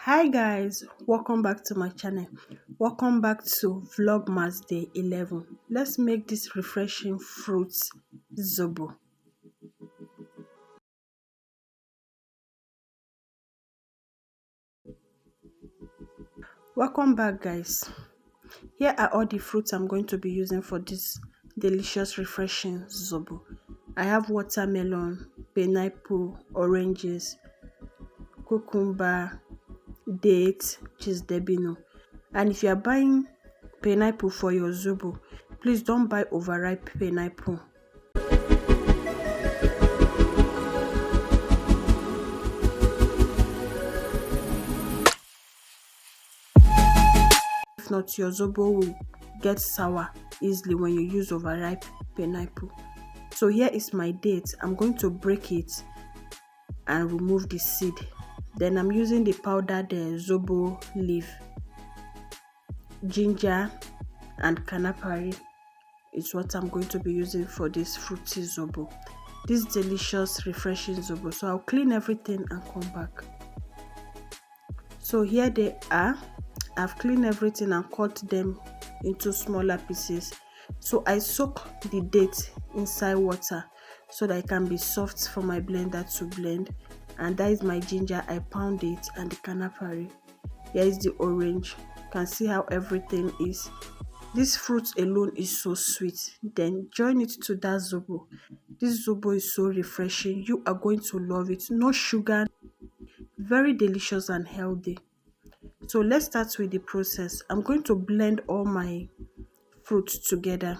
Hi guys, welcome back to my channel. Welcome back to Vlogmas day 11. Let's make this refreshing fruits zobo. Welcome back guys. Here are all the fruits I'm going to be using for this delicious refreshing zobo. I have watermelon, pineapple, oranges, cucumber, dates, which is debino. And if you are buying pineapple for your zobo, please don't buy overripe pineapple. If not, your zobo will get sour easily when you use overripe pineapple. So here is my date. I'm going to break it and remove the seed. Then I'm using the powdered zobo leaf, ginger and canapari is what I'm going to be using for this fruity zobo. This delicious refreshing zobo. So I'll clean everything and come back. So here they are. I've cleaned everything and cut them into smaller pieces. So I soak the date inside water so that it can be soft for my blender to blend. And that is my ginger. I pound it, and the canapari. Here is the orange. You can see how everything is. This fruit alone is so sweet. Then join it to that zobo. This zobo is so refreshing. You are going to love it. No sugar. Very delicious and healthy. So let's start with the process. I'm going to blend all my fruits together.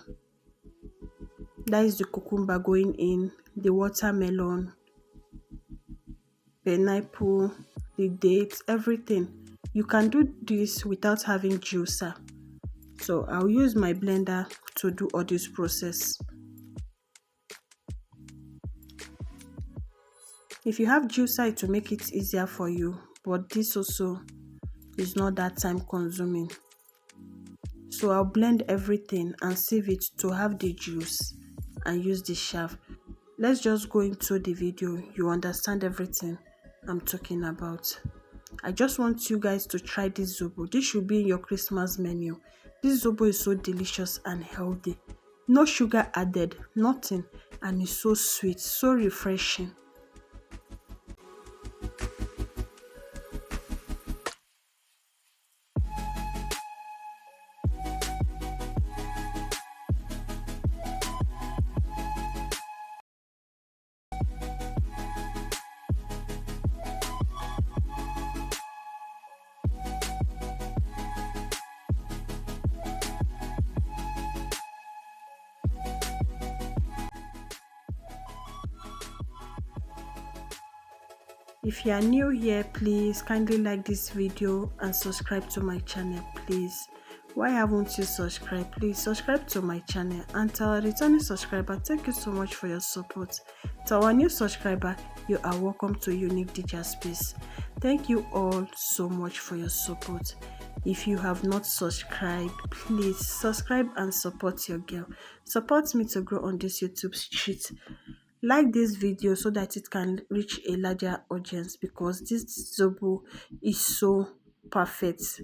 That is the cucumber going in, the watermelon, pineapple, the dates, everything. You can do this without having juicer. So I'll use my blender to do all this process. If you have juicer, it will make it easier for you, but this also is not that time consuming. So I'll blend everything and save it to have the juice and use the shaft. Let's just go into the video. You understand everything I'm talking about. I just want you guys to try this zobo. This should be in your Christmas menu. This zobo is so delicious and healthy. No sugar added, nothing, and it's so sweet, so refreshing. If you are new here, please kindly like this video and subscribe to my channel, please. Why haven't you subscribed? Please subscribe to my channel. And to our returning subscriber, thank you so much for your support. To our new subscriber, you are welcome to Unique Dijja Space. Thank you all so much for your support. If you have not subscribed, please subscribe and support your girl. Support me to grow on this YouTube street. Like this video so that it can reach a larger audience, because this zobo is so perfect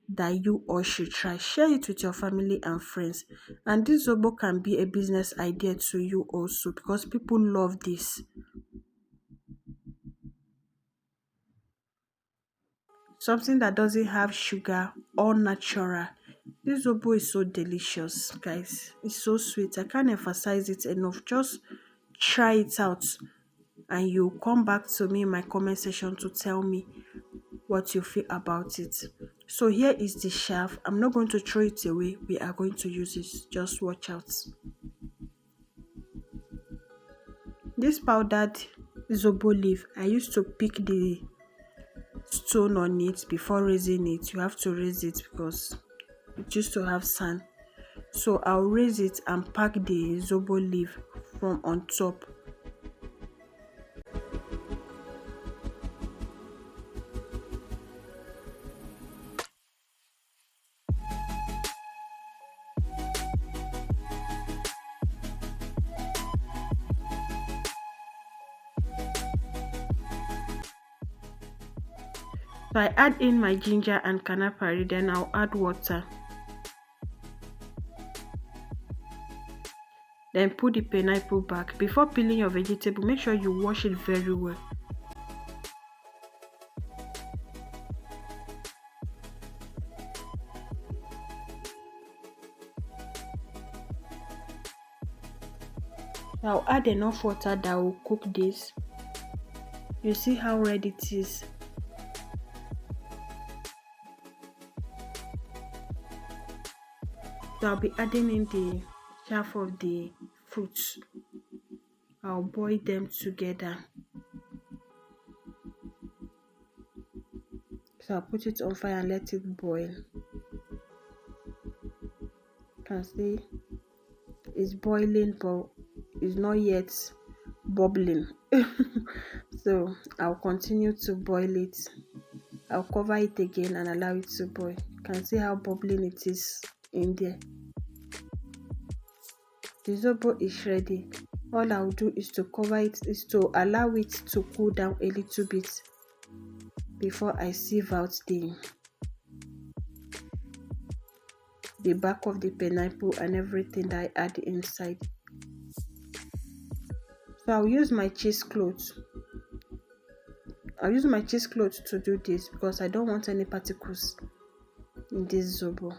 that you all should try. Share it with your family and friends, and this zobo can be a business idea to you also, because people love this. Something that doesn't have sugar, all natural. This zobo is so delicious guys. It's so sweet. I can't emphasize it enough. Just try it out and you come back to me in my comment section to tell me what you feel about it. So here is the shaft. I'm not going to throw it away. We are going to use it. Just watch out. This powdered zobo leaf, I used to pick the stone on it before raising it. You have to raise it because it used to have sand. So I'll raise it and pack the zobo leaf from on top. So I add in my ginger and canapari, then I'll add water. Then put the pineapple back. Before peeling your vegetable, make sure you wash it very well. I'll add enough water that will cook this. You see how red it is. So I'll be adding in the chaff of the fruits. I'll boil them together. So I'll put it on fire and let it boil. You can see it's boiling, but it's not yet bubbling. So I'll continue to boil it. I'll cover it again and allow it to boil. You can see how bubbling it is in there. The zobo is ready. All I'll do is to cover it, is to allow it to cool down a little bit before I sieve out the back of the pineapple and everything that I add inside. So I'll use my cheesecloth. I'll use my cheesecloth to do this because I don't want any particles in this zobo.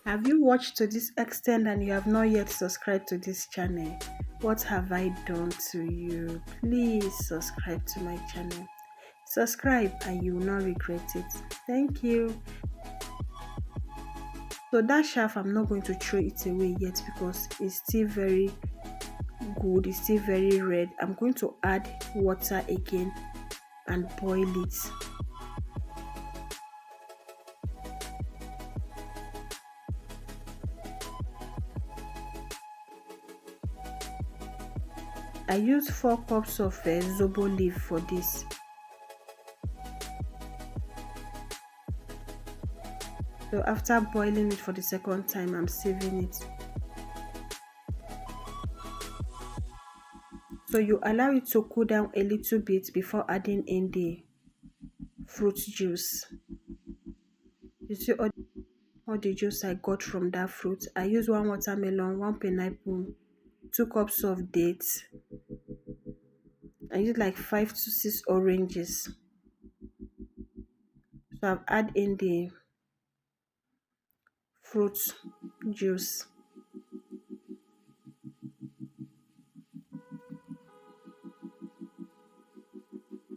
Have you watched to this extent and you have not yet subscribed to this channel? What have I done to you? Please subscribe to my channel. Subscribe and you will not regret it. Thank you. So that chaff, I'm not going to throw it away yet because it's still very good. It's still very red. I'm going to add water again and boil it. I use 4 cups of zobo leaf for this. So after boiling it for the second time, I'm sieving it. So you allow it to cool down a little bit before adding in the fruit juice. You see all the juice I got from that fruit. I use 1 watermelon, 1 pineapple, 2 cups of dates. I use like 5 to 6 oranges. So I've added in the fruit juice.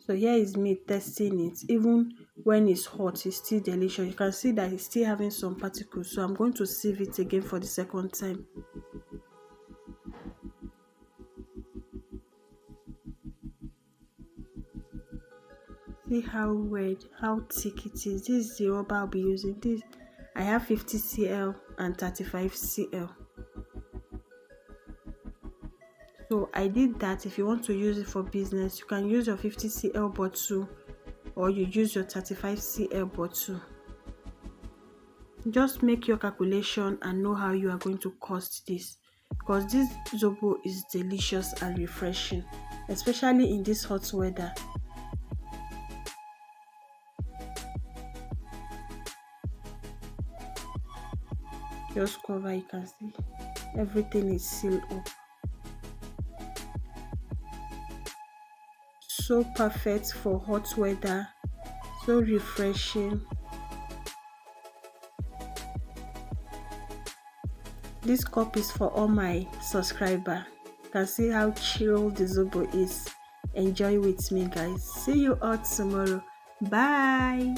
So here is me testing it. Even when it's hot, it's still delicious. You can see that it's still having some particles. So I'm going to sieve it again for the second time. See how red, how thick it is. This is the rubber I'll be using. This I have 50 cl and 35 cl. So I did that. If you want to use it for business, you can use your 50 cl bottle or you use your 35 cl bottle. Just make your calculation and know how you are going to cost this, because this zobo is delicious and refreshing, especially in this hot weather. Just cover, you can see everything is sealed up. So perfect for hot weather, so refreshing. This cup is for all my subscribers. You can see how chill the zobo is. Enjoy with me, guys. See you all tomorrow. Bye.